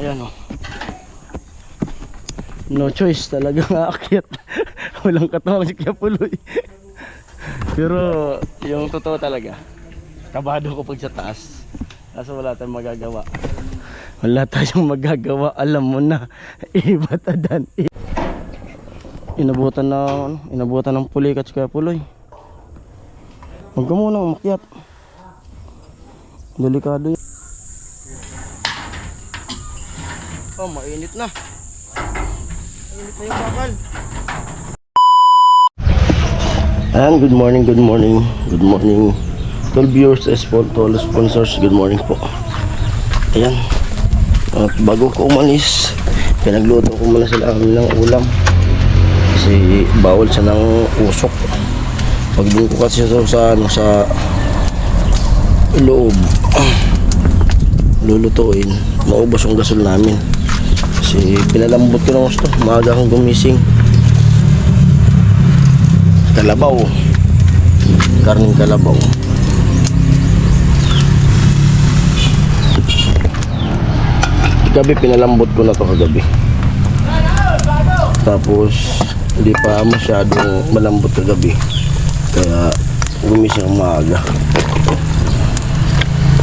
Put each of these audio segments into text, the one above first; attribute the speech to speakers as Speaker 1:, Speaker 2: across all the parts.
Speaker 1: Ayan o. No choice, talagang aakyat. Walang katawang si Kuya Puloy. Pero yung totoo talaga, kabado ko pag sa taas. Kaso wala tayong magagawa. Wala tayong magagawa. Alam mo na, iba tadan. Inabutan ng pulikat si Kuya Puloy. Huwag ka munang umakyat. Delikado yun. Oh, mainit na. Mainit na yung bakal. And good morning, good morning, good morning to all viewers, to all sponsors, good morning po. Ayan. At bago ko umalis, pinagluto ko muna sila ng ulam. Kasi bawal siya ng usok. Pag din ko kasi sa loob lulutuin, maubos yung gasol namin. Kasi pinalambot ko ng gusto, maaga akong gumising. Kalabaw, karning kalabaw. Gabi pinalambot ko na to kagabi. Tapos hindi pa masyadong malambot kagabi, kaya gumising ang maaga.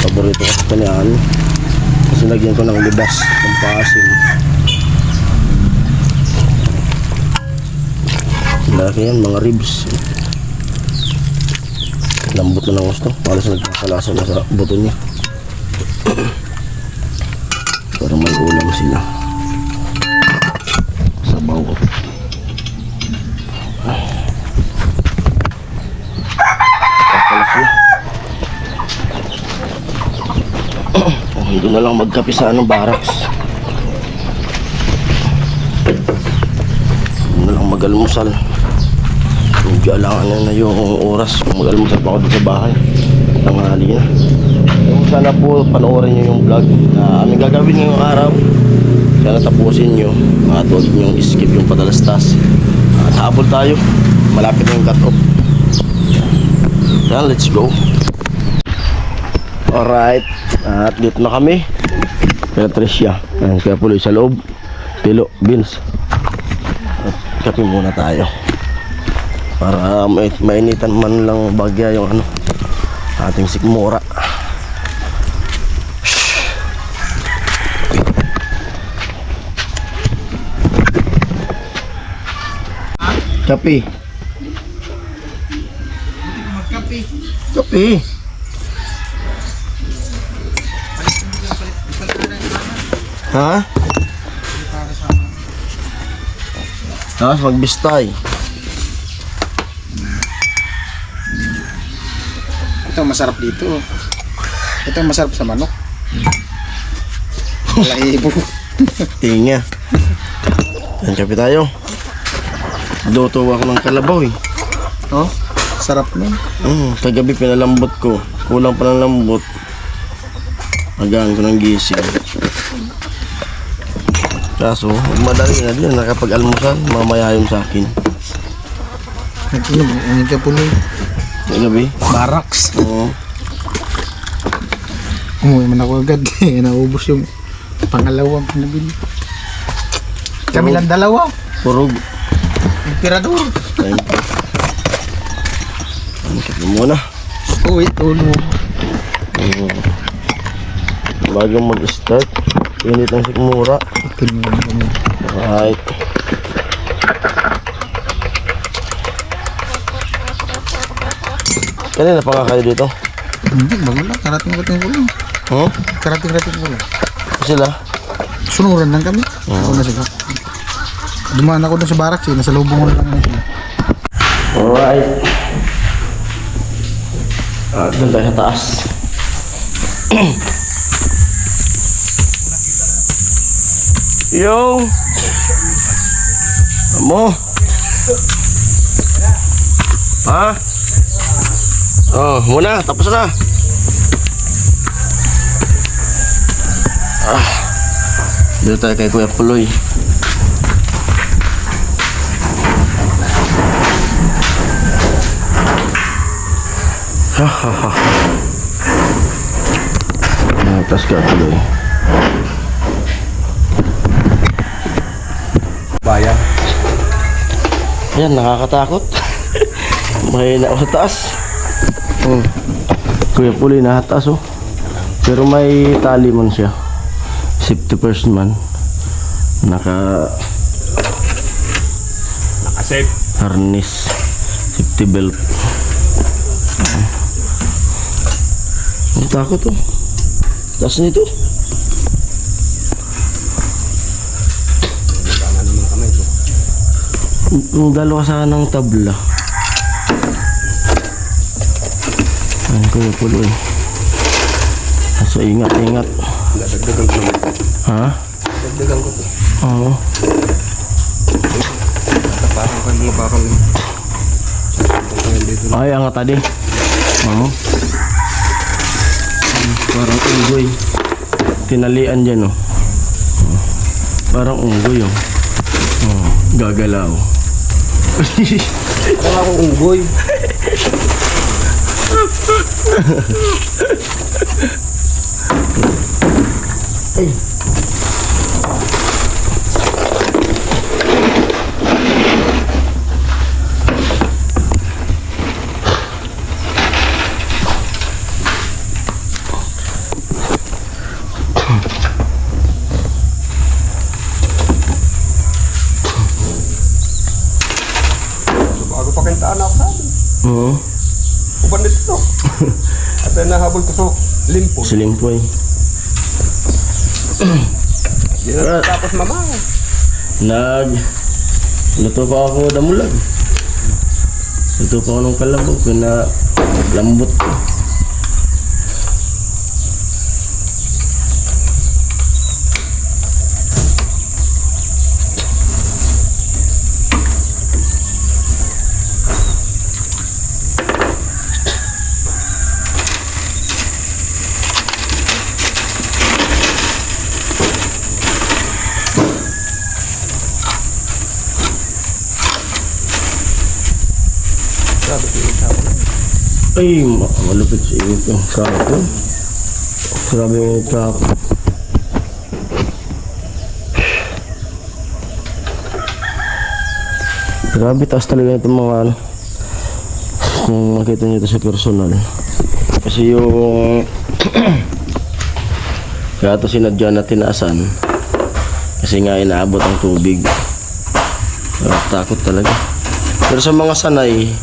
Speaker 1: Paborito ko sa kanyan kasi lagyan ko ng libas ng paasim. Laki yan, mga ribs. Lambot na ng gusto, halos nagkakalasa na sa buto niya. Para may ulam sila. Sabaw. Doon na lang magkape sa barracks. Doon na lang mag-almusal. Medyo alangan na yung oras kung mag-almusal pa ako dito sa bahay. Tanghali na. Sana po panoorin nyo yung vlog na aming gagawin ngayong araw. Sana tapusin nyo at huwag nyo skip yung padalastas. At habol tayo, malapit na yung cut off. Yan, let's go. Alright, at dito na kami kaya Tricia. Kaya Puloy sa loob, Pilo, Beans. At kape muna tayo para mainitan man lang bagya yung ating sikmura. Kape. Kape. Ha? Tapos magbistay.
Speaker 2: Ito masarap dito. Ito masarap sa manok. Laibo.
Speaker 1: Tinga. Yan, kape tayo. Luto ako ng kalabaw eh.
Speaker 2: Oh, sarap nun.
Speaker 1: Kagabi pinalambot ko. Kulang pa ng lambot. Agaan ko ng gising. Kaso, madali na din. Nakapag-almusal, mamaya yung sa akin.
Speaker 2: Ang ka Puloy.
Speaker 1: Kagabi?
Speaker 2: Barracks.
Speaker 1: Oo.
Speaker 2: Umuwi man ako agad. Naubos yung pangalawang pinabili. Kami lang dalawa.
Speaker 1: Purog.
Speaker 2: Emperador.
Speaker 1: Ayun. Kape muna.
Speaker 2: Uy, tulo.
Speaker 1: Bago mag-start, init ang sikmura. Alright. Kanina pa nga kayo dito?
Speaker 2: Hindi, bago lang. Karating-rating ko lang.
Speaker 1: Huh?
Speaker 2: Karating-rating ko lang.
Speaker 1: Sila?
Speaker 2: Sunuran lang kami. Ako na sila. Dumaan ako doon sa barracks eh. Nasa lubong ko lang na sila.
Speaker 1: Alright. Doon tayo sa taas. Yo! Amo! Ha? Oh, muna, tapos na. Dito tayo kay Kuya Puloy. Tapos Kuya Puloy. Yan, nakakatakot. May na sa taas. Kuya Puli na taas oh. Pero may tali man siya. Safety first man.
Speaker 3: Naka-safe.
Speaker 1: Harness. Safety belt. Ang takot oh. Taas nito.
Speaker 3: Baka naman kamay ko.
Speaker 1: Ang dalawa sana ng tabla. Ayun Kuya Puli eh. So ingat.
Speaker 3: Dagdagan ko naman.
Speaker 1: Ha?
Speaker 3: Dagdagan ko to.
Speaker 1: Oo.
Speaker 3: Parang kan mga bakal.
Speaker 1: Ay, angat tadi. Oo. Parang unggoy. Tinalian dyan oh. Parang unggoy oh. Gagalaw.
Speaker 3: Parang akong unggoy.
Speaker 1: Ay.
Speaker 3: Bago pa kintaan ako sa atin.
Speaker 1: Oo.
Speaker 3: Uban dito to. At nahabol ko sa limpo.
Speaker 1: Silimpoy.
Speaker 3: Di na tapos mamaw.
Speaker 1: Luto pa ako damulag. Luto pa ako ng kalabog. Lambot ko.
Speaker 3: Grabe ko yung sabi.
Speaker 1: Ay, malupit sa init yung kapo. Grabe yung kapo. Grabe, taas talaga itong mga ano. Kung makita nyo ito sa personal. Kasi yung kaya ito sinadya na tinaasan. Kasi nga inaabot ang tubig. Takot talaga. Pero sa mga sanay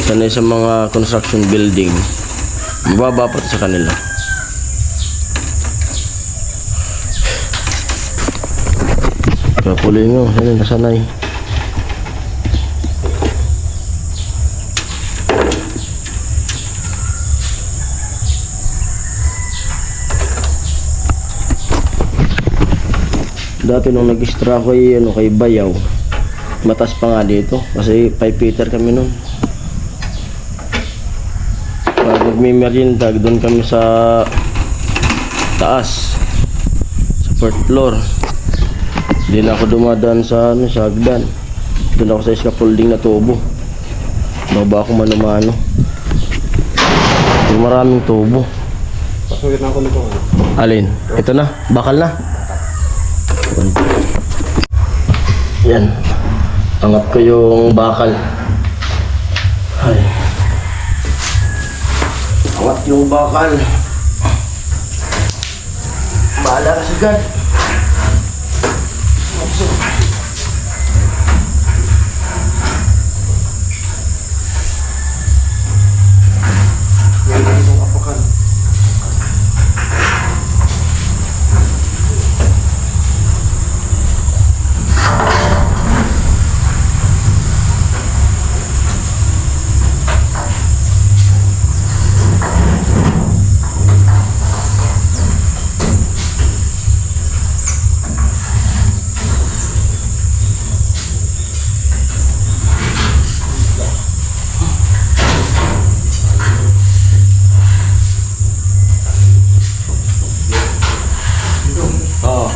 Speaker 1: sa mga construction building, mababa pa sa kanila. Kaya puli nga, sila nasanay. Dati nung nag-extra ko kay Bayaw, matas pa nga dito kasi 5 meter kami nun. Pag nagmimerienda, doon kami sa taas, sa 4th floor. Hindi na ako dumadaan sa hagdan. Doon ako sa scaffolding na tubo. Baba ako mano-mano. Yung maraming tubo.
Speaker 3: Pasulit na ako nito.
Speaker 1: Alin? Ito na, bakal na. Yan. Angat ko yung bakal. Ay. Angat yung bakal. Bahala ka sa God.
Speaker 3: Yan ang itong apakan.
Speaker 1: Oo.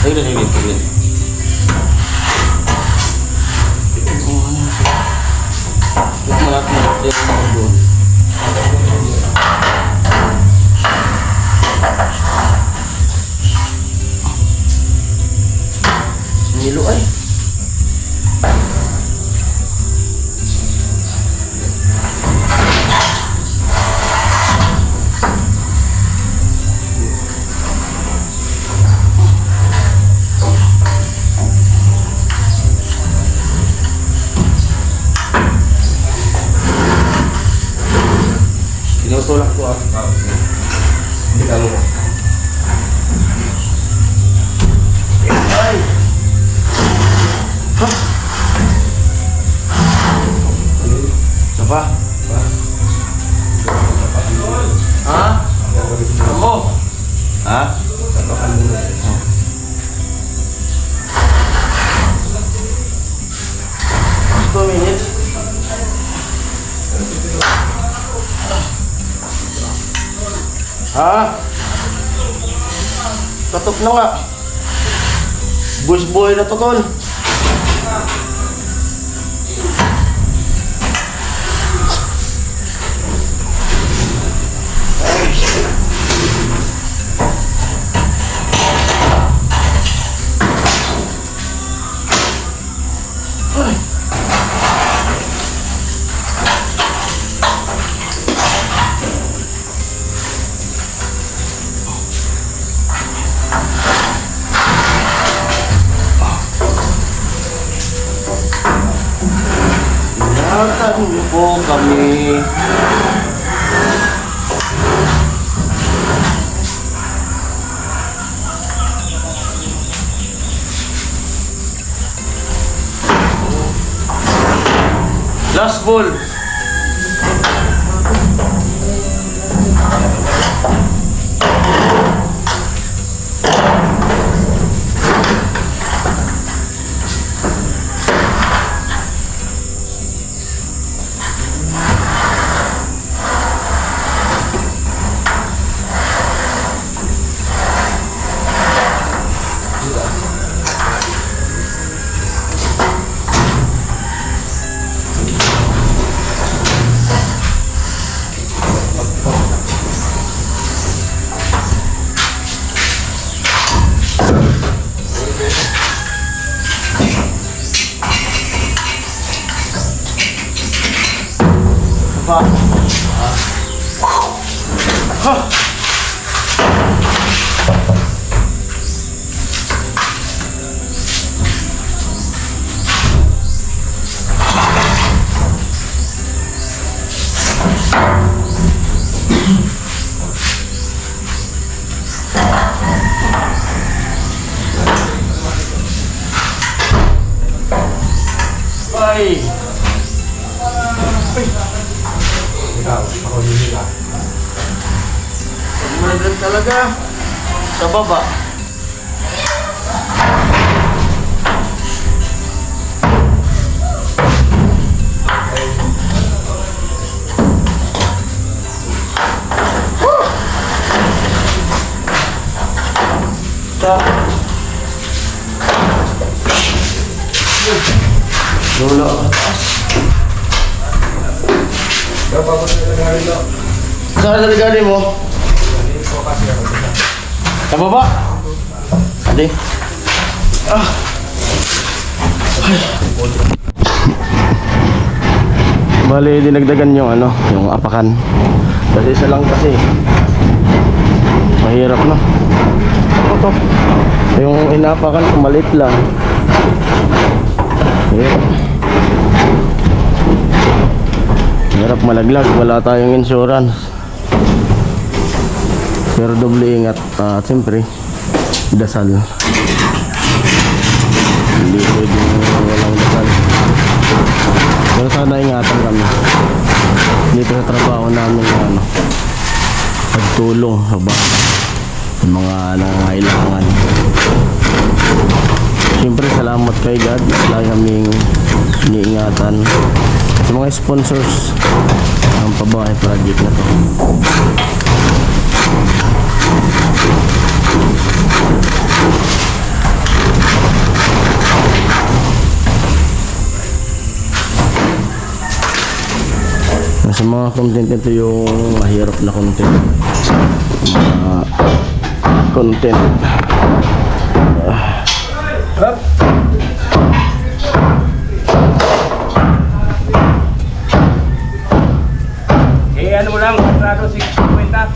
Speaker 1: Sige, sige, sige. Nilo ay. tutulak ko ah.
Speaker 3: Hindi ka mo.
Speaker 1: Ay! Ha? Isa pa? Ha? Ako? Ha? 2 minutes? Ha? Katok na nga. Bush boy na to, tol. Ingatan niyo po kami. Last ball. Pa. Ha. Ay.
Speaker 3: Ikaw, ako din nila.
Speaker 1: Pagmalagan talaga. Sa baba. Sa Lola ka taas.
Speaker 3: Dapat sa nagari lang.
Speaker 1: Saan sa ligari mo? Sa baba? Adi. Ah. Bali, dinagdagan yung ano, yung apakan. Kasi isa lang kasi. Mahirap na. Ano to? Yung inapakan, maliit lang. Yeah. Hirap malaglag, wala tayong insurance. Pero doble ingat, siyempre dasal. Hindi pwedeng walang dasal. Pero sana ingatan kami dito sa trabaho namin na ano, pagtulong sa mga nangangailangan. Siyempre salamat kay God, lagi kaming iniingatan. Sa mga sponsors ng pabahay project na to. Sa mga content ito yung mahirap na content. Content.
Speaker 3: Ano mo lang, kontrado 6.50.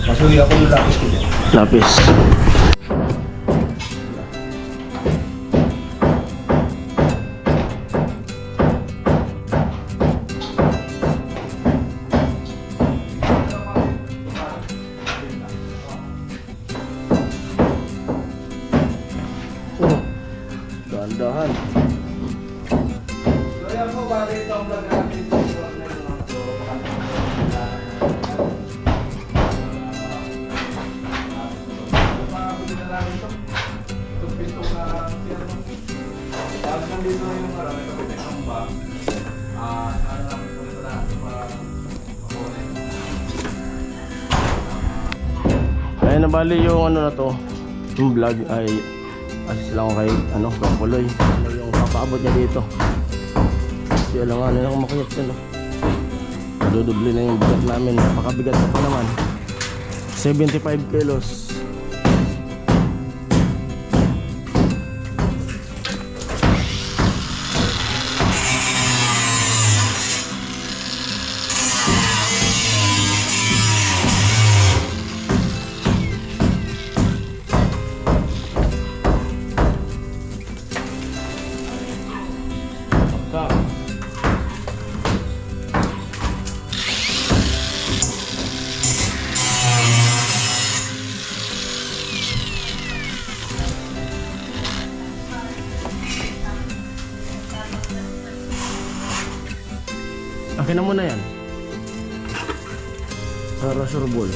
Speaker 3: Masuli ako ng lapis ko dyan.
Speaker 1: Lapis. Ay nabali yung ano na to, yung vlog ay assist lang ako kay Kapuloy. Ano yung papaabot niya dito. Kasi alam nga nila kung makiyat yan. Dudubli na yung bigat namin. Napakabigat na pa naman. 75 kilos. Akin na muna yan. Para sure ball.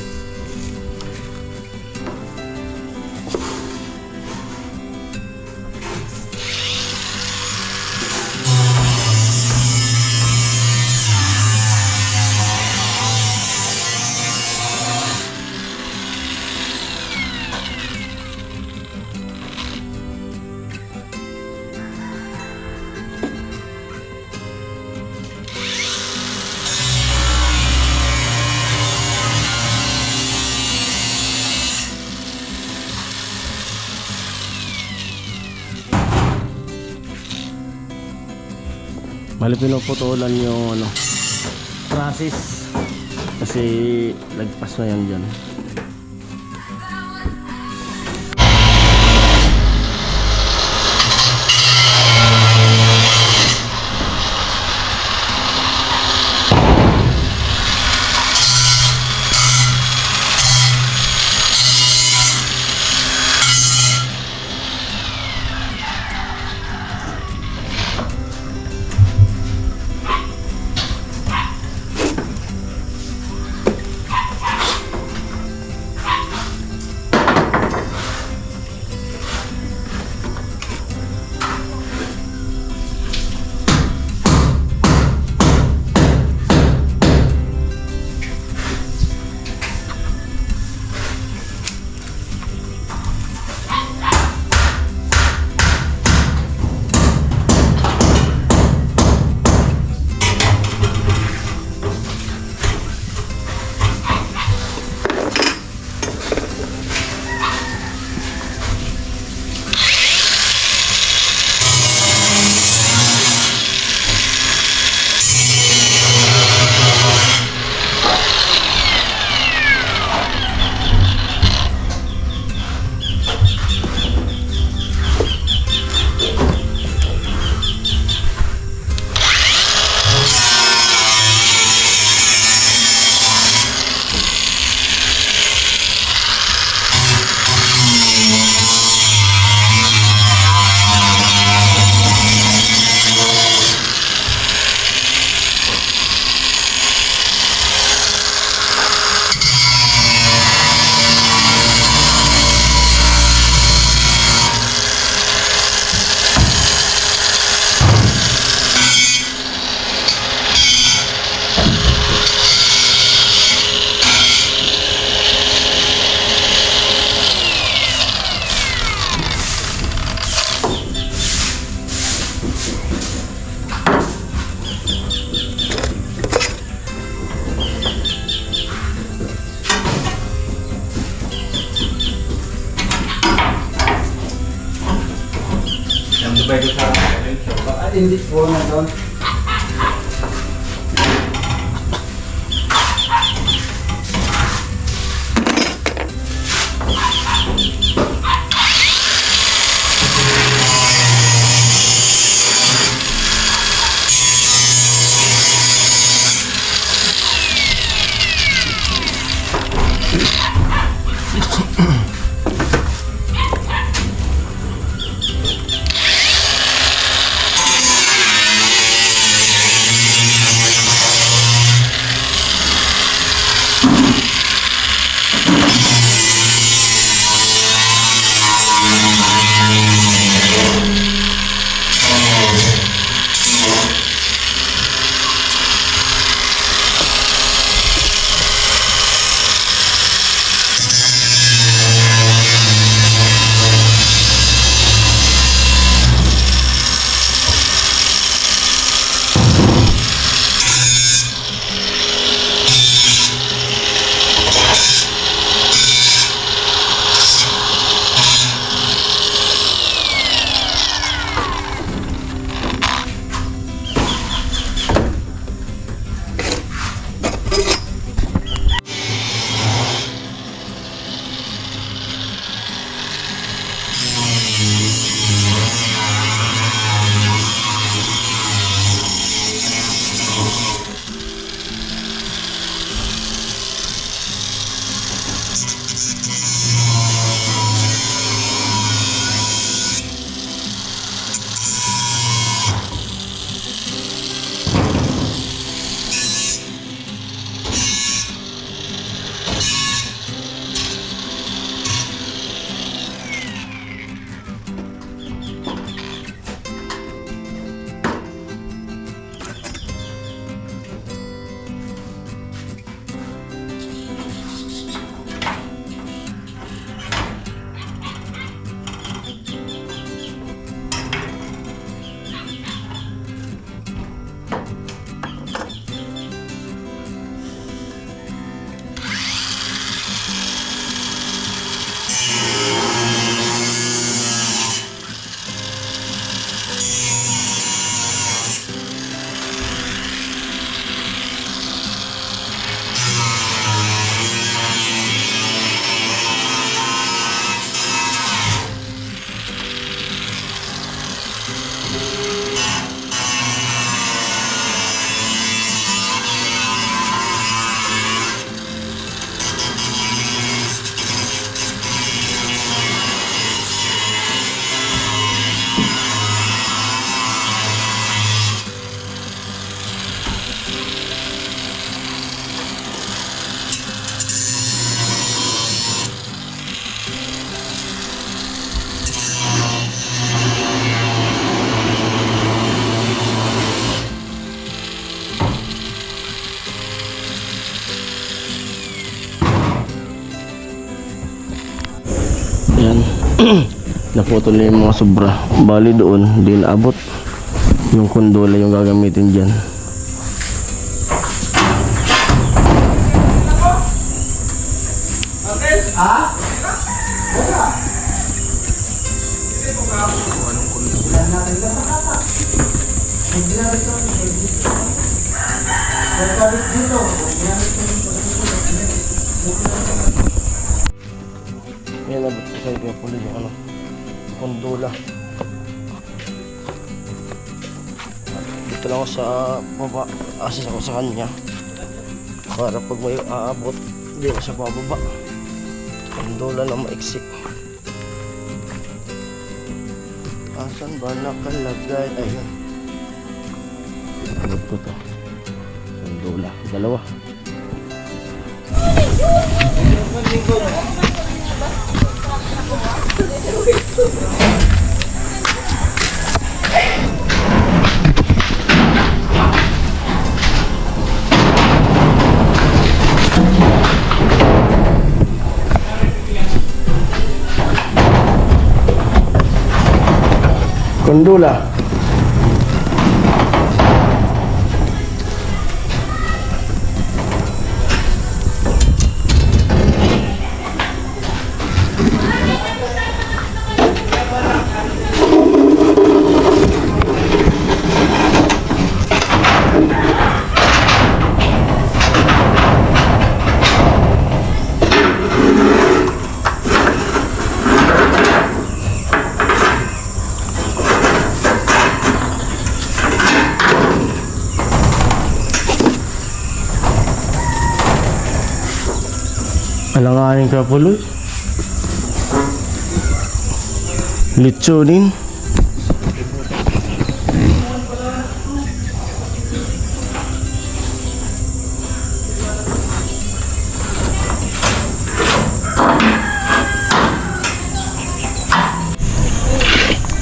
Speaker 1: Mali pinuputulan yung chassis kasi lagpas na yan dyan.
Speaker 2: Hindi po na doon.
Speaker 1: naputol na yung mga sobra. Bali doon, di naabot. Yung kondola yung gagamitin dyan. Yan, nabot ko sa'yo kaya pula yung kondola. Dito lang ako sa baba, assist ako sa kanya para pag may aabot hindi ako sa pababa. Kondola na maiksik. Asan ba nakalagay? Ayun, abot ko to. Kondola, dalawa. Kondola. Alanganin ka puloy. Litsunin.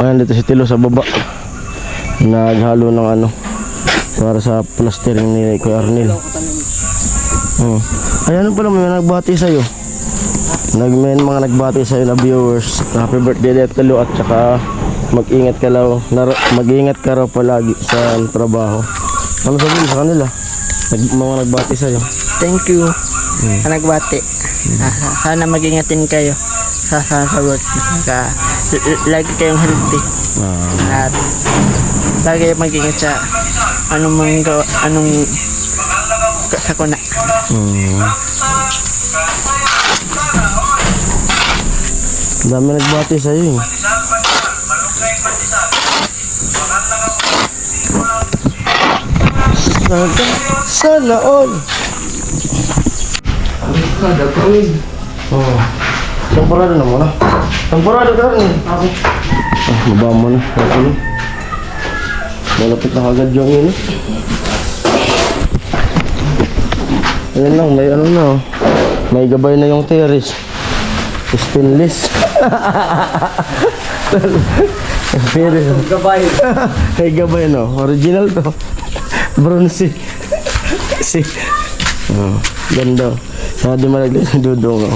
Speaker 1: Ayan, dito si Tilo sa baba. Naghalo ng ano para sa plastering ni Kuya Arnel. Ay, ano pala, may nagbati sa'yo. May mga nagbati sa'yo na viewers. Happy birthday Dad Tilo, at saka mag-ingat ka raw, mag-ingat ka raw palagi sa trabaho. Ano sabihin sa kanila? Mga nagbati sa'yo.
Speaker 4: Thank you. Nagbati. Sana mag-ingatin kayo sa work. Lagi kayong healthy. At lagi mag-ingat sa anong sakuna.
Speaker 1: Dami nagbati sa'yo eh. Sana all. Temporado na muna. Temporado ka rin. Baba mo na. Malapit na kagad yung init. Ayan lang, may ano na. May gabay na yung terrace. Stainless.
Speaker 4: Gabay.
Speaker 1: May gabay no. Original to. Bronze. Ganda. Sana di malagay ng dudong.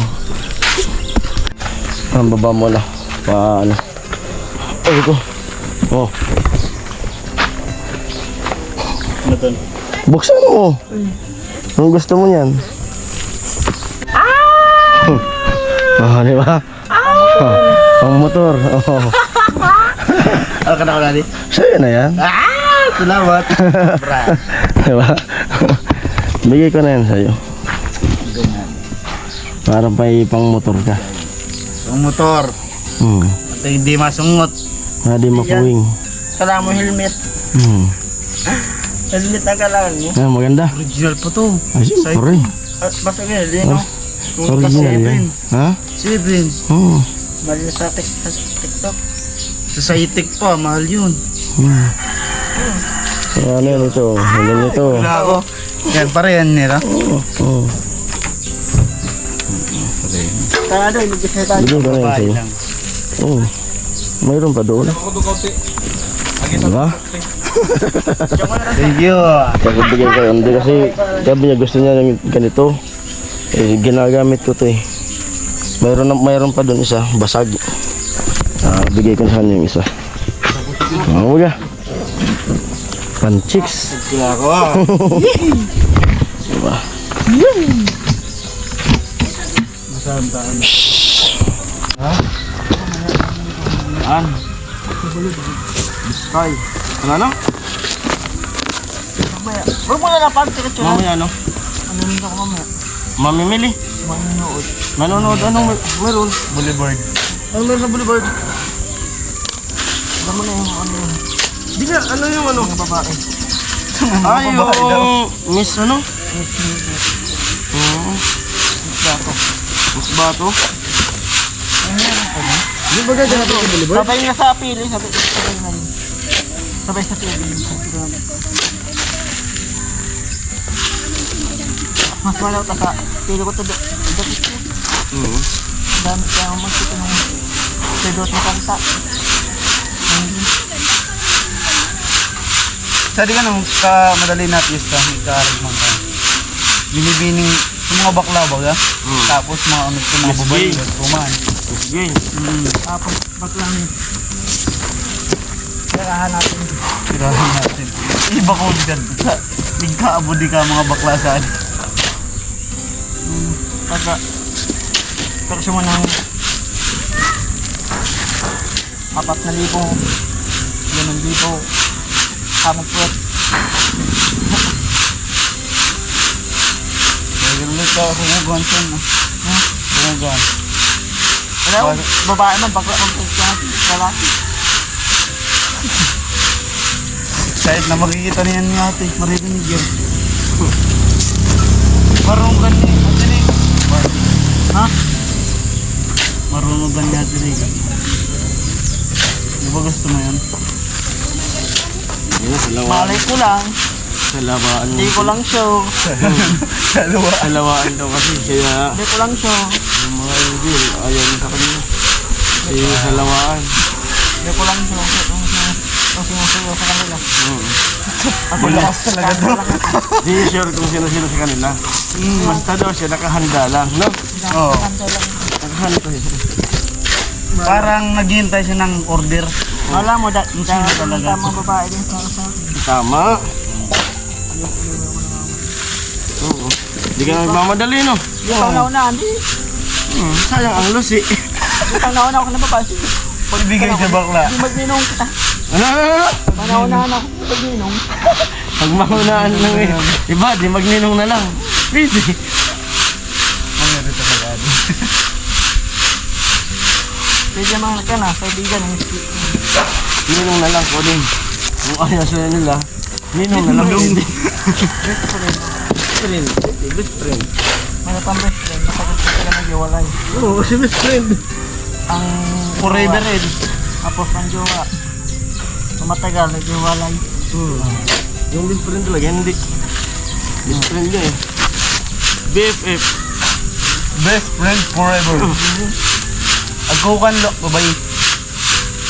Speaker 1: Ang baba mo na. Paano? Ay ko. Oh. Buksan mo. Anong gusto mo yan? Di ba? Ang motor.
Speaker 4: Ano ka na ko nani?
Speaker 1: Sa'yo na yan.
Speaker 4: Salamat.
Speaker 1: Di ba? Bigay ko na yan sa'yo. Para may pang motor ka.
Speaker 4: Ang motor. At hindi masungot.
Speaker 1: Di mapuwing.
Speaker 4: Kailangan mo helmet. Helmet ang kailangan mo.
Speaker 1: Maganda.
Speaker 4: Original po to.
Speaker 1: Ay, siyempre.
Speaker 4: Basta ganyan, din no?
Speaker 1: Original yan. Ha?
Speaker 4: 7.
Speaker 1: Oo.
Speaker 4: Mahal na sa TikTok. Sa itik pa, mahal yun.
Speaker 1: Ano yan ito? Ano ito?
Speaker 4: Wala ako. Yan, para yan nila.
Speaker 1: Oo.
Speaker 4: Kaya doon, nag-isa tayo.
Speaker 1: Bigyan ko na yan sa'yo. Oo. Mayroon pa doon. Diba?
Speaker 4: Thank you.
Speaker 1: Kaya bigyan ko. Hindi kasi sabi niya gusto niya ng ganito. Ginagamit ko to eh. Mayroon pa doon isa. Basag. Bigay ko sa kanya yung isa. Oo ka. Panchicks.
Speaker 4: Kila ko ah.
Speaker 1: Diba?
Speaker 4: Masandaan.
Speaker 1: An? Biskay. Ano?
Speaker 4: Mamaya. Huwag mo na lapag. Tira-tira.
Speaker 1: Mamaya ano?
Speaker 4: Ano nito ko mamaya?
Speaker 1: Mamimili.
Speaker 4: Manonood.
Speaker 1: Manonood. Anong meron?
Speaker 4: Boulevard.
Speaker 1: Anong meron sa Boulevard?
Speaker 4: Alam mo na yung ano yun.
Speaker 1: Di nga, ano yung ano?
Speaker 4: Mga babae.
Speaker 1: Ay, yung Miss ano? Oo.
Speaker 4: Bato.
Speaker 1: Miss Bato.
Speaker 2: Di ba ganda natin sa Boulevard?
Speaker 4: Sabay nga sa pili. Sabay na yun. Sabay sa pili. Mas malaw ta sa pili ko ito. Dapit ko. Dami kaya magkita ng pedot na kanta.
Speaker 2: Sa di ka nang kamadali na pista, may karag man ka. Binibining sa mga bakla ba ga? Tapos mga ano sa mga
Speaker 1: Yes,
Speaker 2: babae,
Speaker 1: gay.
Speaker 2: kuman.
Speaker 1: Sige.
Speaker 4: Tapos baklang tirahan natin.
Speaker 2: Tirahan natin. Iba ko dyan. Nagkaabo di ka mga bakla saan.
Speaker 4: Pagka pagka mo ng 4,000 5,000 kamot po.
Speaker 2: Nagulog ka, humugan siya na. Humugan.
Speaker 4: Wala, babae man, bakla man lalaki.
Speaker 2: Kahit na makikita niyan ni ate, maririnig yan. Marunong ka ni ate ni.
Speaker 4: Ha?
Speaker 2: Marunong ka ni ate ni. Di ba gusto mo yan?
Speaker 1: Yun,
Speaker 4: Malay ko lang,
Speaker 1: salawaan.
Speaker 4: hindi ko lang show.
Speaker 1: Salawaan daw kasi. Kaya
Speaker 4: Hindi ko lang show.
Speaker 1: yung mga angel, ayaw sa kanya. Kaya salawaan.
Speaker 4: Hindi ko lang show. Kung sinusuyo sa kanila.
Speaker 2: Malakas talaga to.
Speaker 1: Di sure kung sino-sino sa kanila. Basta daw siya, nakahanda lang, no?
Speaker 2: Oo.
Speaker 1: Nakahanda siya.
Speaker 2: Parang naghihintay siya ng order.
Speaker 4: Alam mo,
Speaker 2: Sino talaga?
Speaker 4: tamang babae din sa akin.
Speaker 1: Tama. Oo. Hindi ka nagmamadali, no?
Speaker 4: Hindi ka nauna, hindi.
Speaker 1: Sayang ang lusi.
Speaker 4: Hindi ka nauna ako ng babae.
Speaker 2: Pagbigay sa bakla.
Speaker 4: Hindi magninong kita.
Speaker 1: Ano?
Speaker 4: Panaunahan ako, hindi magninong.
Speaker 1: Pag mahunaan lang eh. Iba, di magninong na lang. Pwede.
Speaker 2: Mangyari talaga.
Speaker 4: Pwede mga ka na, kaibigan.
Speaker 1: Ninong na lang ko din. Kung ayaw sila nila, ninong na lang din. Friend. Best friend.
Speaker 4: May pang best friend, matagal pa sila nag-iwalay.
Speaker 1: Oo, si best friend.
Speaker 4: Ang
Speaker 2: Forever
Speaker 4: jowa,
Speaker 2: rin.
Speaker 4: tapos ang jowa. Matagal, nag-iwalay.
Speaker 1: Yung best friend talaga, hindi. Best friend niya eh. BFF.
Speaker 2: Best friend forever. Ako kan lo, babae.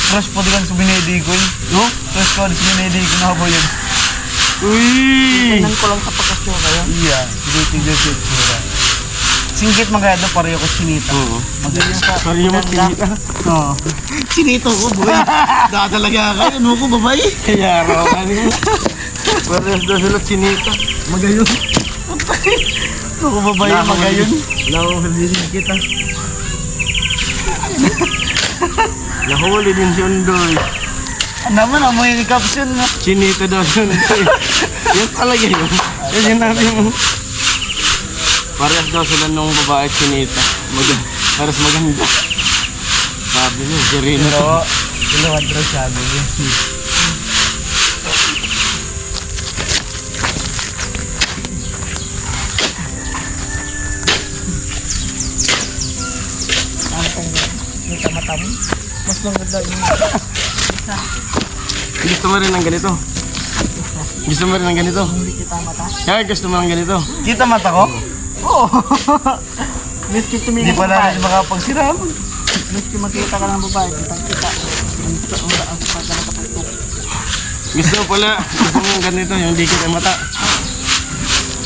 Speaker 2: Crush po di kan sa binedi ko eh.
Speaker 1: No?
Speaker 2: Crush ko sa binedi ko na ba yun?
Speaker 1: Uy!
Speaker 4: Tingnan ko lang sa pagkasyo kayo.
Speaker 2: Iya, tinitigil sa itsura. Singkit magkaya doon, pareho ko sinita.
Speaker 1: Oo.
Speaker 4: Yung sa
Speaker 1: Sorry mo,
Speaker 4: ganda.
Speaker 1: tinita.
Speaker 2: Oo. Sinito ko, boy. Dadalaga ka, ano ko, babae?
Speaker 1: Kaya raw kanina. Parehas daw sila sinita.
Speaker 2: Magayon. Ano ko, babae, magayon?
Speaker 1: Nakahuli kita. Nahuli din si Undoy.
Speaker 2: Ano naman, amoy ni caption na.
Speaker 1: Sinita daw si Undoy. Yan talaga yun. Yan natin mo. Parehas daw sila nung babae at sinita. Parehas maganda. Sabi niya, si Rino.
Speaker 2: Dalawa daw sabi niya.
Speaker 4: May tama-tama. Mas maganda yung
Speaker 1: Gusto mo rin ng ganito? Gusto mo rin ng ganito?
Speaker 4: hindi kita mata.
Speaker 1: Kaya gusto mo ng ganito?
Speaker 2: Kita mata ko?
Speaker 4: Oo. Miski tumingin
Speaker 2: Hindi pala rin makapagsirap.
Speaker 4: Miski makita ka ng babae, kita. Ang pagkakapagpuk.
Speaker 1: Gusto mo pala, gusto mo ng ganito, yung dikit ang mata.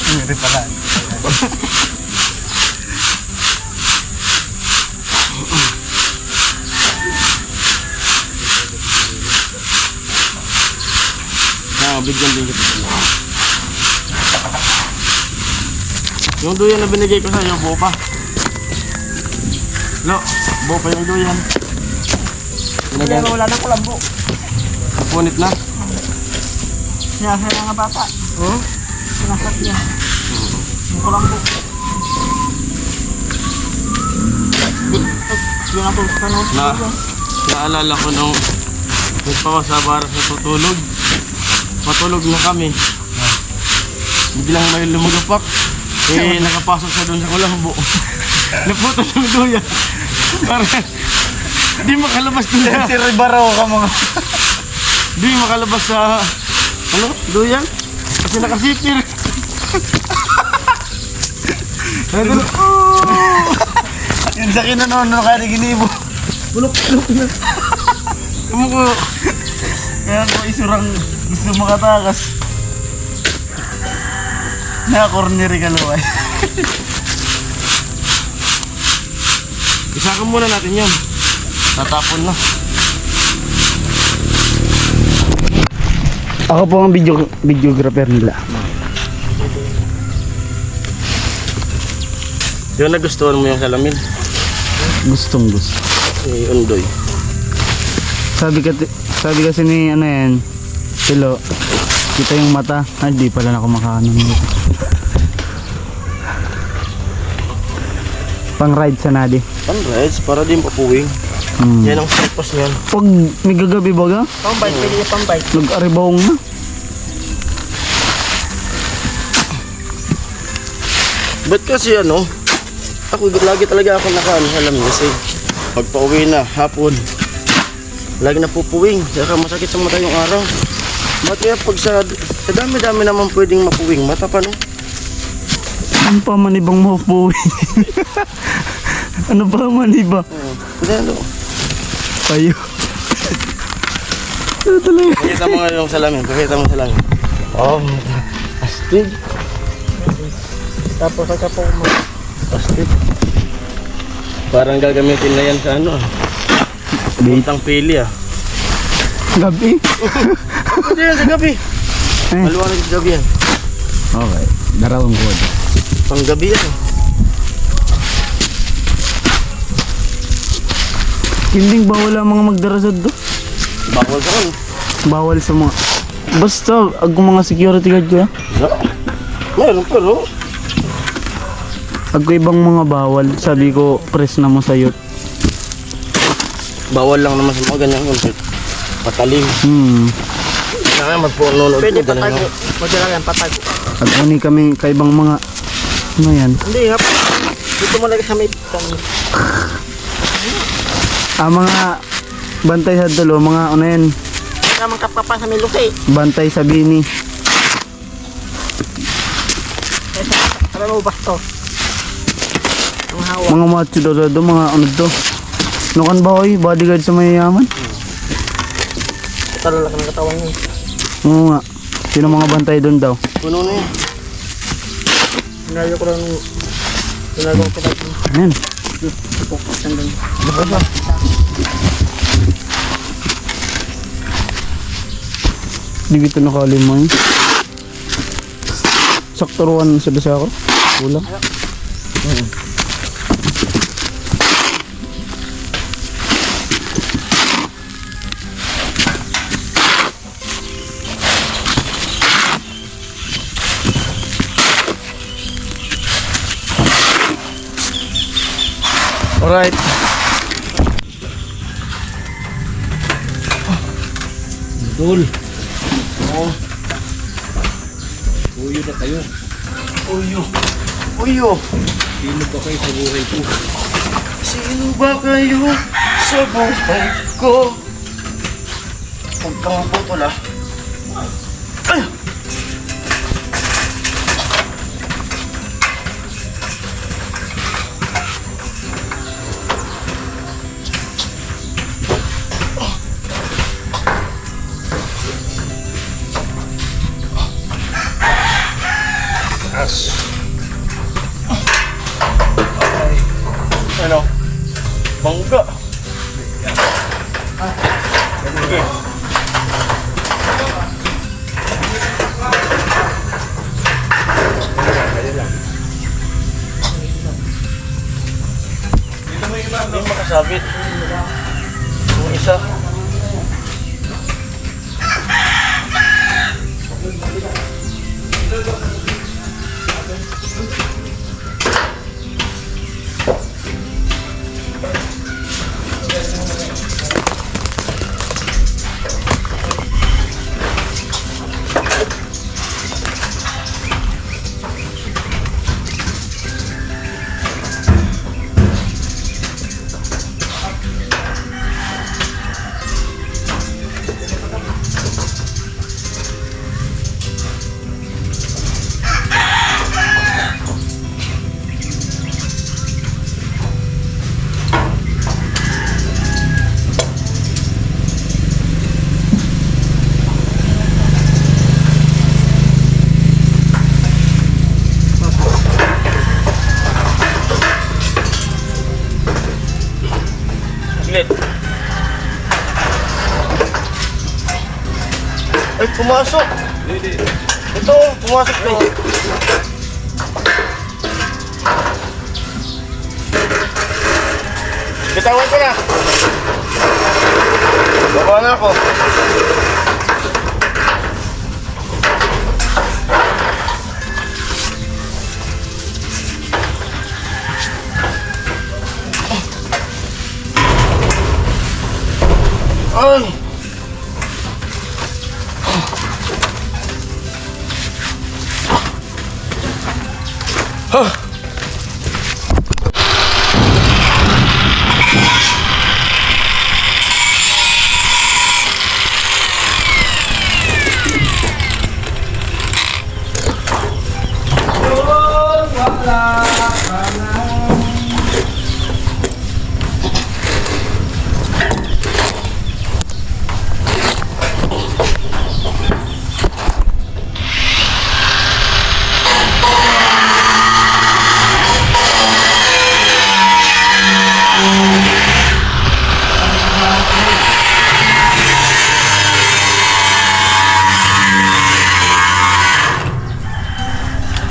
Speaker 2: Hindi pala.
Speaker 1: bigyan din kita. Yung duyan na binigay ko sa'yo, buo pa. Lo, buo pa yung duyan.
Speaker 4: Hindi na wala ng kulambo.
Speaker 1: Punit na.
Speaker 4: Sinasaya nga bata.
Speaker 1: Hmm?
Speaker 4: Sinasat niya. Yung kulambo. Yun ako sa
Speaker 1: Naalala ko nung nagpawa sa baras na tutulog. Patulog na kami. Biglang may lumagapak. Eh, nakapasok sa doon sa kulambo. Naputo yung duyan. Parang hindi makalabas doon.
Speaker 2: Si Ribaraw ka mga.
Speaker 1: Hindi makalabas sa duyan. Kasi nakasipir.
Speaker 2: Yun sa kinanono kaya ginibo.
Speaker 1: Bulok na. Tumuko.
Speaker 2: Kaya ko isurang gusto makatakas. Naka-cornery ka luway.
Speaker 1: Isakan muna natin yun. Tatapon na.
Speaker 2: Ako po ang videographer nila.
Speaker 1: Yung nagustuhan mo yung salamin.
Speaker 2: Gustong gusto.
Speaker 1: Si Undoy.
Speaker 2: Sabi kasi ni ano yan, Tilo, kita yung mata. Ay, di pala na kumakaano nito. Pang ride sa nadi.
Speaker 1: Rides para din papuwing. Yan ang purpose niyan.
Speaker 2: Pag may gagabi baga,
Speaker 4: pambite, pwede niya pambite.
Speaker 2: nag-aribawong na.
Speaker 1: Ba't kasi ako lagi talaga ako salamin kasi pag pauwi na hapon, lagi na pupuwing. Saka masakit sa mata yung araw. Ba't kaya pag sa dami-dami naman pwedeng mapuwing mata pa no?
Speaker 2: Ano pa man ibang mapuwi? Ano ba man iba?
Speaker 1: Hindi ano.
Speaker 2: Payo. Ano talaga?
Speaker 1: Pakita mo nga yung salamin. Pakita mo salamin. Astig.
Speaker 4: Tapos sa po mo.
Speaker 1: Astig. Parang gagamitin na yan sa Buntang pili
Speaker 2: Gabi?
Speaker 1: Hindi yan sa gabi. Maluwanag sa gabi yan.
Speaker 2: Okay, darawang ko.
Speaker 1: Pang gabi yan.
Speaker 2: Hindi bawal ang mga magdarasad do.
Speaker 1: Bawal ka ron.
Speaker 2: Bawal sa mga... Basta, ang mga security guard ko ya.
Speaker 1: Mayroon pero.
Speaker 2: Ako ibang mga bawal, sabi ko, press na mo sa'yo.
Speaker 1: Bawal lang naman sa mga ganyan concept. Patalim. Kaya magpununod
Speaker 4: Pwede
Speaker 1: ko
Speaker 4: patago. Magdala yan, patago.
Speaker 2: At uni kami kaibang mga... Ano yan?
Speaker 4: Hindi, hap. Dito mo lagi sa may
Speaker 2: Mga bantay sa dulo, mga ano yan,
Speaker 4: namang kapapa sa may luki.
Speaker 2: bantay sa bini.
Speaker 4: Para mo basto. Ang hawa.
Speaker 2: Mga macho do, mga ano do. Ano kan ba oy, bodyguard sa mayayaman?
Speaker 4: Talalak ng katawan niya.
Speaker 2: Oo nga. Sino mga bantay doon daw?
Speaker 1: Puno na yan.
Speaker 4: Sinayo ko lang ginagawa ko dati.
Speaker 2: Ayan.
Speaker 4: Focus lang doon.
Speaker 2: Di bito nakalima yun. Sakturuan sa dasa ako. Kulang.
Speaker 1: Alright. Dul.
Speaker 3: Uyo na kayo.
Speaker 1: Uyo. Uyo.
Speaker 3: Sino ba kayo sa buhay ko?
Speaker 1: Sino ba kayo sa buhay ko? Huwag kang maputol Ay! Ano? Bangga. Sige. nakasabit. Yung isa. Saglit. Ay, pumasok. Ito, pumasok na eh. Bitawan ko na. Baba na ako. Ay! Huh.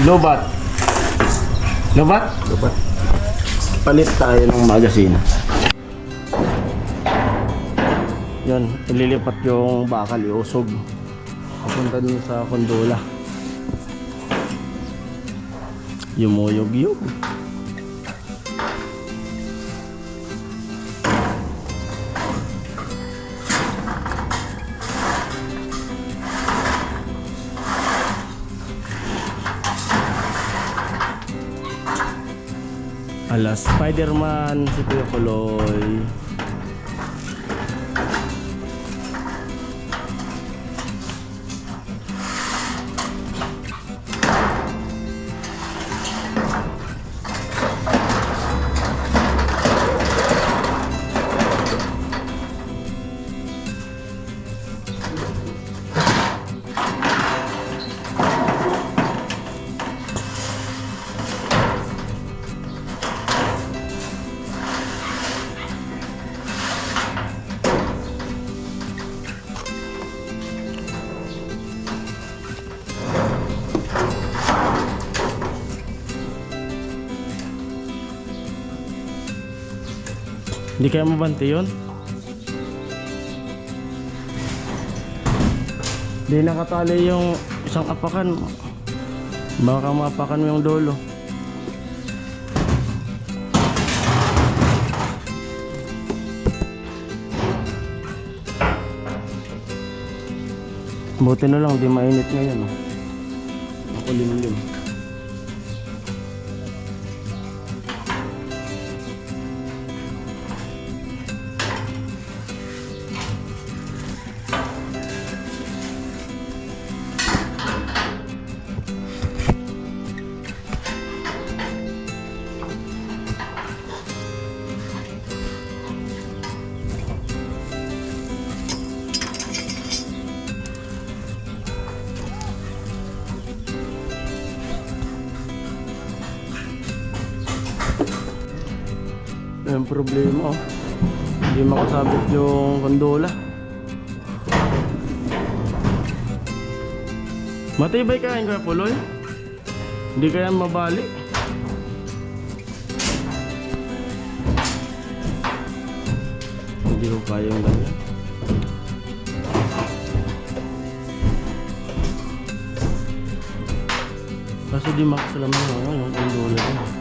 Speaker 1: Lobat. Lobat? Lobat. Palit tayo ng magasin. Yan, ililipat yung bakal, iusog. Papunta dun sa kondola. Yumuyog-yug. Ala, Spider-Man si Kuya Kuloy. Hindi kaya mabante yun? Hindi nakatali yung isang apakan. Baka mapakan mo yung dulo. Buti na lang, di mainit ngayon. Makulimlim. Yung problema, oh. Hindi makasabit yung kondola. Matibay kain Kuya Puloy. Hindi kaya mabali. Hindi ko kaya yung ganyan. Kaso di makasalam na yung ulo na yun.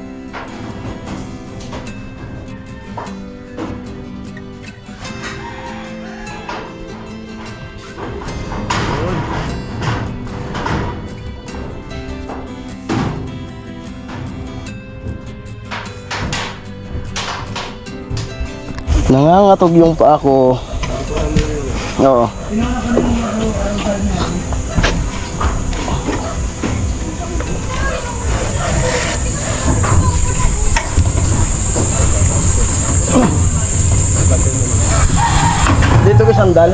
Speaker 1: Nangangatog yung paa ko. Oo. Dito ko sandal.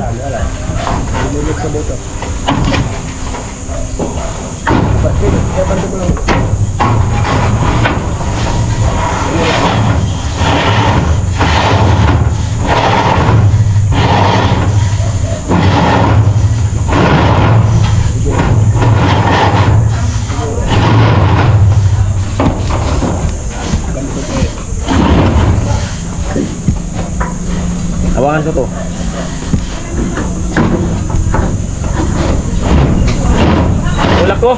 Speaker 1: Hawakan ko to. Tulak ko.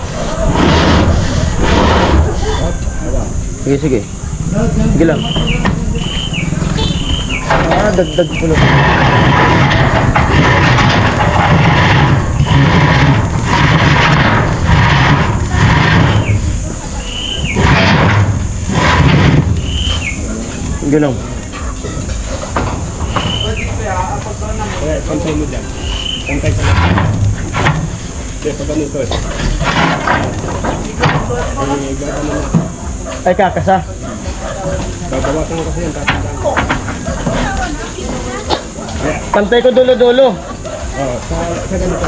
Speaker 1: Sige, sige. Sige lang. Dagdag ko lang. Sige lang.
Speaker 3: Pantay mo dyan. Pantay ka lang. Kaya pag ganito eh.
Speaker 1: Ay, kakasa.
Speaker 3: Babawasan ko kasi yan. Tatandaan ko.
Speaker 1: Pantay ko dulo-dulo.
Speaker 3: Oo, sa ganito.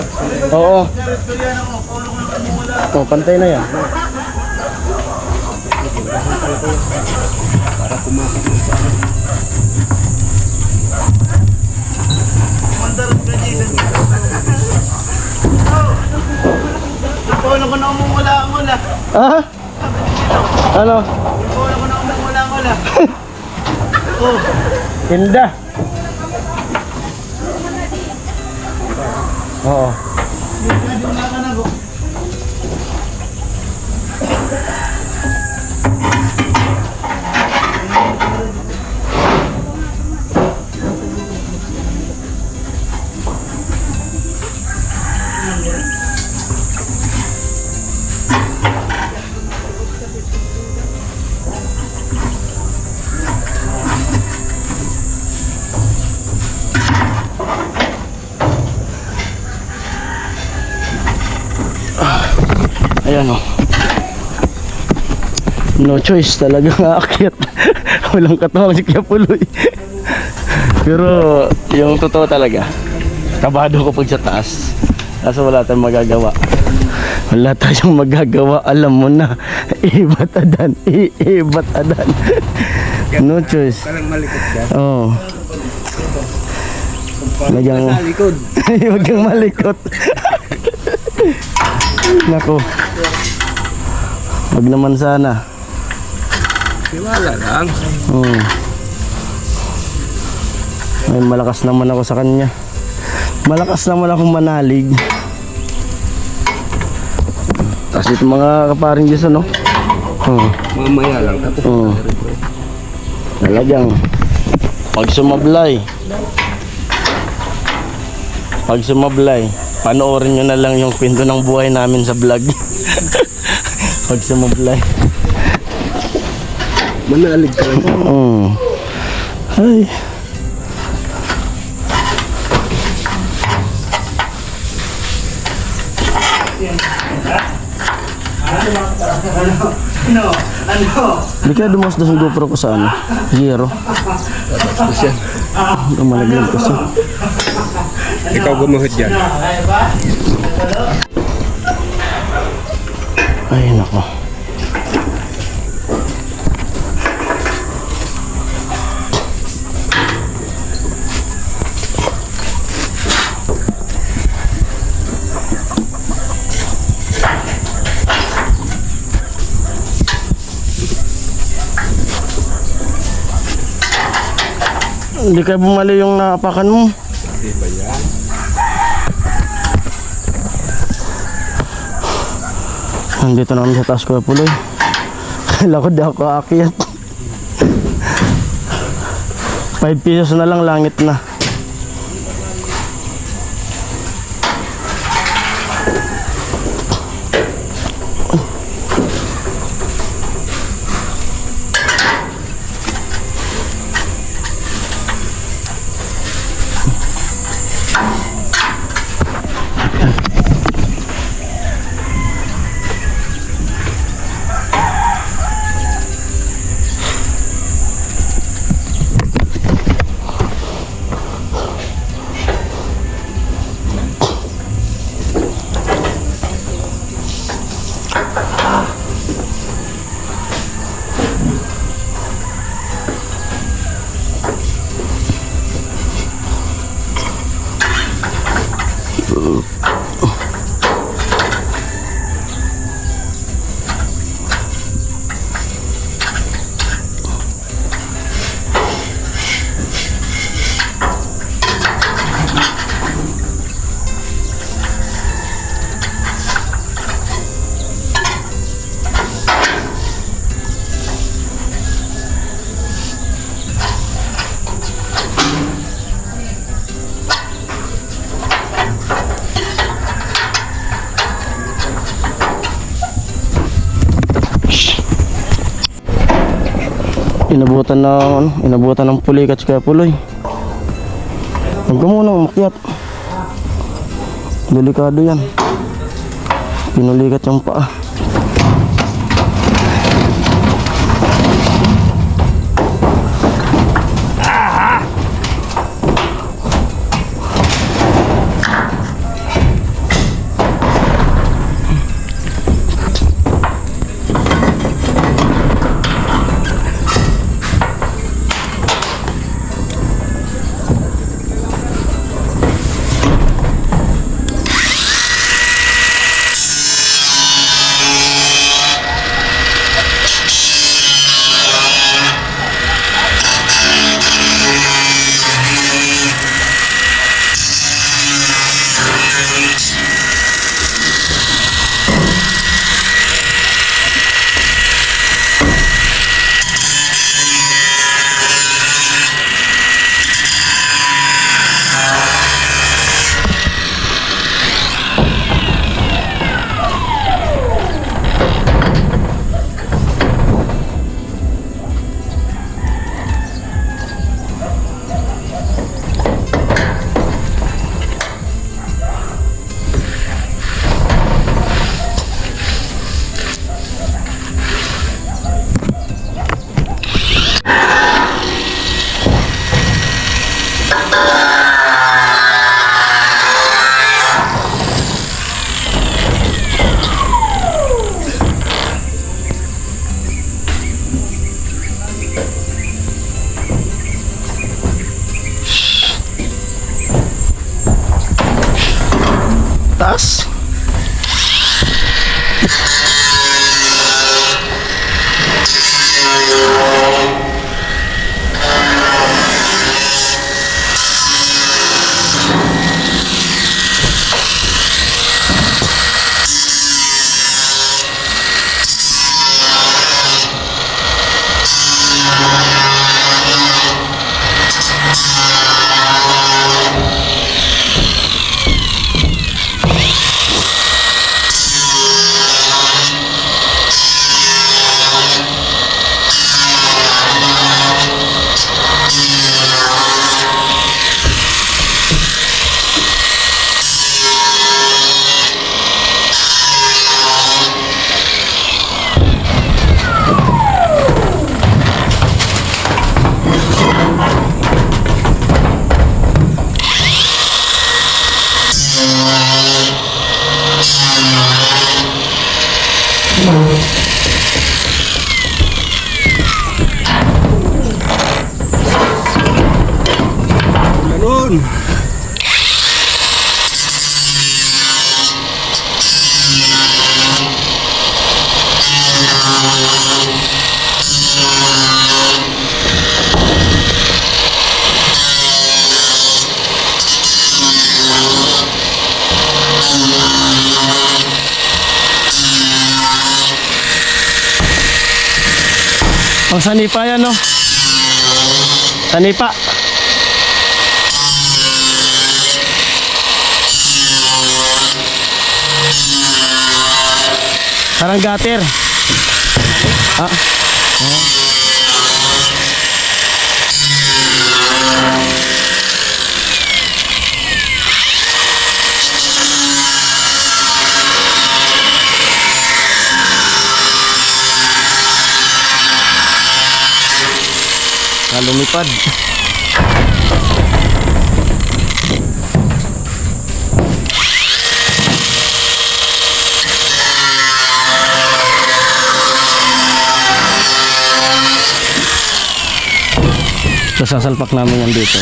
Speaker 1: Oo. Oh, pantay na yan.
Speaker 3: Para pumasok mo sa ano.
Speaker 2: Tulong ko na umula-umula.
Speaker 1: Ah? Ano?
Speaker 2: Tulong ko na umula-umula.
Speaker 1: Tinda. Oo. Ayan o. No choice talaga nga aakyat. Walang katawang si Kuya Puloy. Pero yung totoo talaga, kabado ko pag sa taas. Kaso wala tayong magagawa. Wala tayong magagawa. Alam mo na. Ibat adan. Ibat adan. No choice.
Speaker 3: Parang malikot dyan.
Speaker 1: Oo. Lagang
Speaker 3: likod.
Speaker 1: huwag kang malikot. Nako. Wag naman sana.
Speaker 3: Tiwala lang.
Speaker 1: Ay, malakas naman ako sa kanya. Malakas naman akong manalig. Tapos ito mga kaparing Diyos, ano?
Speaker 3: Mamaya lang. Tapos
Speaker 1: Talagang pag sumablay, panoorin nyo na lang yung kwento ng buhay namin sa vlog. Pag sumablay.
Speaker 3: manalig ka lang.
Speaker 1: Ay. Hindi kaya dumasdas yung GoPro ko sa ano? Zero. Malaglag kasi.
Speaker 3: Ikaw gumuhit dyan.
Speaker 1: Ay, nako. Hindi kayo bumali yung naapakan mo.
Speaker 3: Di ba yan?
Speaker 1: Nandito na kami sa taas ko puloy. Kala ko di ako aakyat. 5 pesos na lang, langit na. Inabutan ng pulikat kaya puloy. Huwag ka munang umakyat. Delikado yan. Pinulikat yung paa. Ang sanipa yan, no? Sanipa. Parang gutter. Ah. Lumipad. So sasalpak namin yan dito.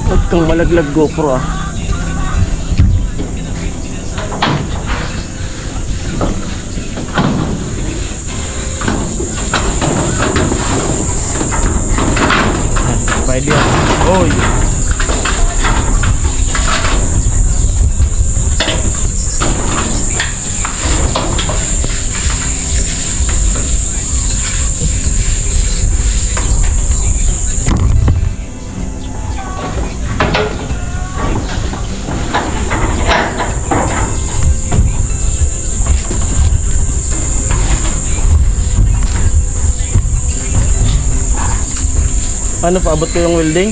Speaker 1: Huwag kang malaglag GoPro ah. Pwede yan. Oy. Paano paabot ko yung welding?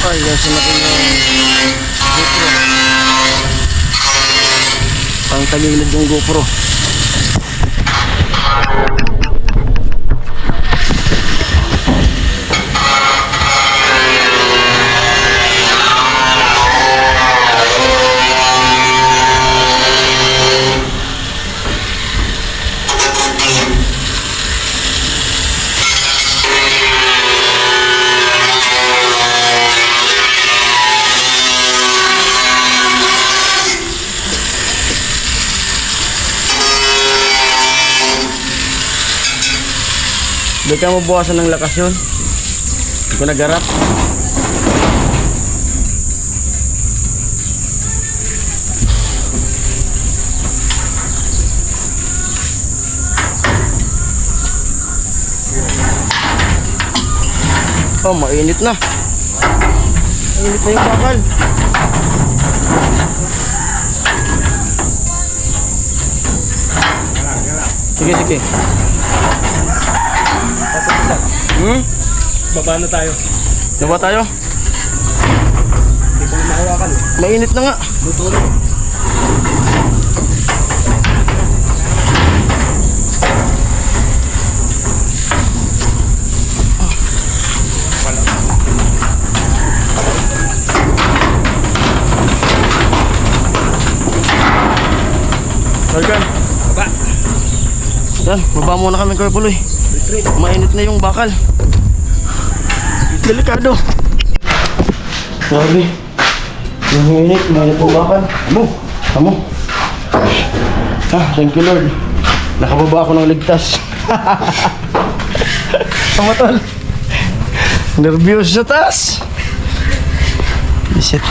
Speaker 1: Ay, nasa natin yung GoPro. Pang tagilid yung GoPro. Hindi ka mabuwasan ng lakas yun. Hindi ko nagarap. Oh, mainit na. Mainit na yung bakal. Sige, sige.
Speaker 3: Baba na tayo.
Speaker 1: Diba tayo?
Speaker 3: Hindi ko na mahawakan.
Speaker 1: Mainit na nga.
Speaker 3: Luto na.
Speaker 1: Welcome.
Speaker 3: Baba.
Speaker 1: Yan, baba muna kami Kuya Puloy. Mainit na yung bakal. Delikado. Grabe. Yung init, mainit yung bakal. Amo. Ah, thank you Lord. Nakababa ako ng ligtas. Tama tol. Nervyos sa taas. Isit.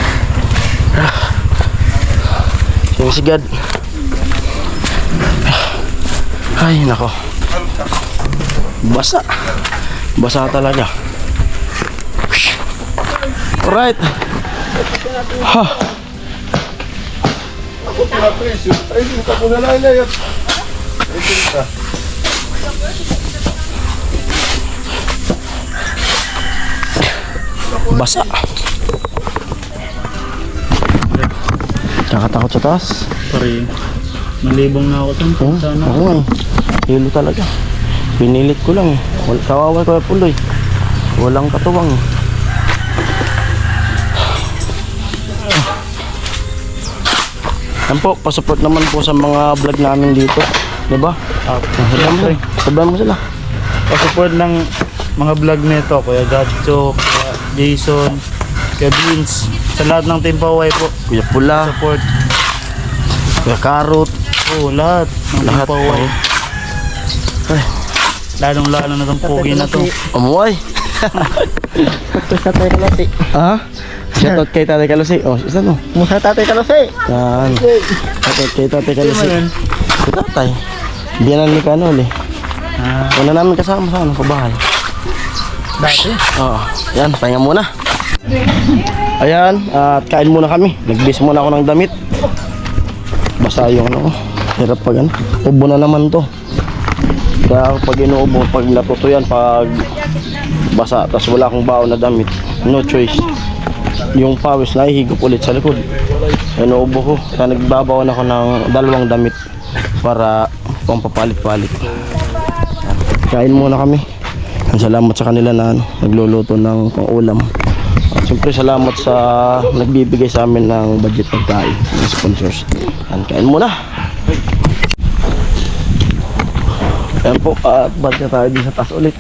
Speaker 1: Sinisigad. Ay, nako. Basa. Basa talaga. Alright. Ha.
Speaker 3: Ako pala presyo. Ay, suka ko na lang na yan. Ay, suka.
Speaker 1: Basa. Nakatakot sa taas.
Speaker 2: Sorry. Malibong na ako dun.
Speaker 1: Oo,
Speaker 2: Sana.
Speaker 1: ako nga eh. Hilo talaga. Pinilit ko lang eh. Kawawa ko yung puloy. Walang katuwang eh. Yan po, pasupport naman po sa mga vlog namin dito. Diba? Sabihan mo sila.
Speaker 2: Pa-support ng mga vlog nito, Kuya Gatcho, Kuya Jason, Kuya Vince, sa lahat ng Team Paway po.
Speaker 1: Kuya Pula,
Speaker 2: Support.
Speaker 1: Kuya Karot.
Speaker 2: Oo, lahat ng
Speaker 1: Lahat
Speaker 2: Team Paway.
Speaker 1: Ay,
Speaker 2: Lalong-lalo na itong pogi na to.
Speaker 1: umuway.
Speaker 4: Ito sa tatay kalasi.
Speaker 1: Ha? Shoutout kay Tatay Kalasi. Oh, isa no.
Speaker 4: Musa tatay kalasi.
Speaker 1: Yan. Shoutout kay Tatay Kalasi. Si Tatay. Biyanan ni Kano ulit.
Speaker 2: Ah,
Speaker 1: Una namin kasama sa ano, pabahay.
Speaker 2: dati.
Speaker 1: Oo. Yan, pahinga muna. Ayan, at kain muna kami. Nagbis muna ako ng damit. Basa yung ano. Hirap pag ano. Ubo na naman to. Kaya pag inuubo, pag natuto yan, pag basa, tas wala akong baon na damit, no choice. Yung pawis na ihigop ulit sa likod. Inuubo ko. Kaya nagbabaon ako ng 2 damit para pampapalit-palit. Kain muna kami. Salamat sa kanila na ano, nagluluto ng pang-ulam. At siyempre salamat sa nagbibigay sa amin ng budget pagkain, ng sponsors. Kain muna. Ayan po, at balik na tayo din sa taas ulit.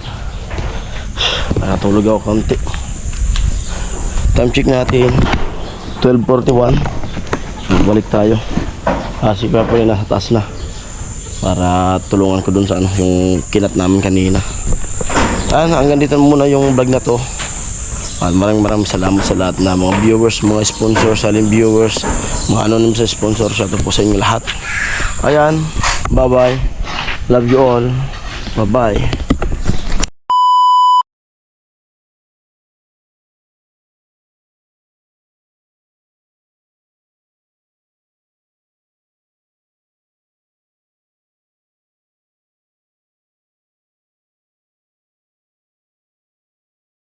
Speaker 1: Nakatulog ako konti. Time check natin 12:41. Balik tayo. Si Papa yun nasa taas na para tulungan ko dun sa ano, yung kinat namin kanina. Hanggang dito muna yung vlog na to. Maraming salamat sa lahat na mga viewers, mga sponsors, silent viewers, mga anonymous sa sponsor. Shout out po sa inyo lahat. Ayan, bye bye. Love you all. Bye bye.